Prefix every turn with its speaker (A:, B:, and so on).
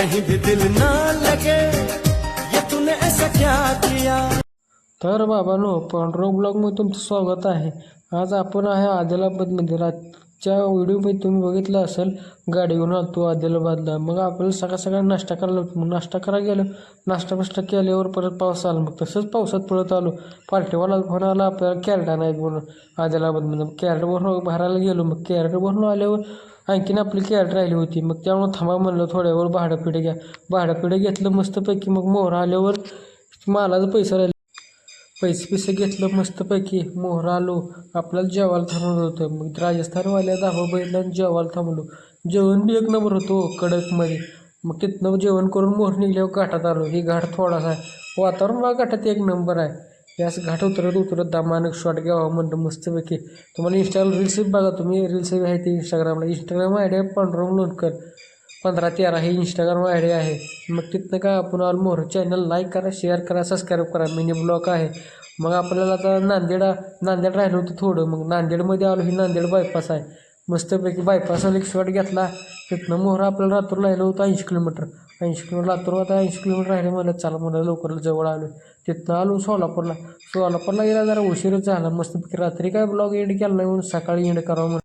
A: कहीं भी दिल ना लगे, ये तूने ऐसा क्या किया।
B: तर बाबांनो, पांडुरंग ब्लॉगमध्ये तुमचं स्वागत आहे. आज आपण आहे आदिलाबादमध्ये. रातच्या व्हिडिओमध्ये तुम्ही बघितलं असेल, गाडी घेऊन आलतो आदिलाबादला. मग आपल्याला सकाळ सकाळ नाश्ता करायला होतो. मग नाश्ता करायला गेलो. नाश्ता केल्यावर परत पाऊस आला. मग तसंच पावसात पळत आलो. पार्टीवाला फोन आला आपल्याला कॅरेट आणायचं म्हणून आदिलाबादमध्ये. कॅरेट भरून भरायला गेलो. मग कॅरेट भरून आल्यावर आणखीन आपली कॅरेट राहिली होती. मग त्यामुळे थांबा म्हणलं थोड्या वेळ भाडं घ्या. भाडं घेतलं मस्तपैकी. मग मोहरा आल्यावर मालाचं पैसे राहिले. पैसे घेतलं मस्तपैकी. मोहरा आलो. आपल्याला जेवायला थांबवलं होतं. मग राजस्थानवाल्या धाबा बघितला आणि जेवायला थांबलो. जेवण बी एक नंबर होतं कडकमध्ये. मग तिथनं जेवण करून मोहर निघल्यावर घाटात आलो. ही घाट थोडासा आहे. वातावरण बघा घाटात एक नंबर आहे. हे असं घाट उतरत दामानं शॉट घ्यावा म्हणतं मस्तपैकी. तुम्हाला इंस्टाला रील्स बघा तुम्ही. रील्स आहे ते इंस्टाग्राम आयडिया पांडुरंग लोणकर 1513 हे इंस्टाग्राम आयडी आहे. मग तिथनं काय आपण ऑल मोहर चॅनल लाईक करा, शेअर करा, सबस्क्राईब करा. मिनी ब्लॉग आहे. मग आपल्याला आता नांदेड राहिलं होतं थोडं. मग नांदेडमध्ये आलो. ही नांदेड बायपास आहे. मस्तपैकी बायपासला एक शॉट घेतला. तिथनं मोहरा आपल्याला लातूर राहिलं होतं 80 किलोमीटर. 80 किलोमीटर लातूर आता 80 किलोमीटर राहिले मला. चला मला लवकर जवळ आलो. तिथनं आलो सोलापूरला. सोलापूरला गेला जरा उशीरच झाला. मस्तपैकी रात्री काय ब्लॉग एंड केला नाही म्हणून सकाळी एंड करावं.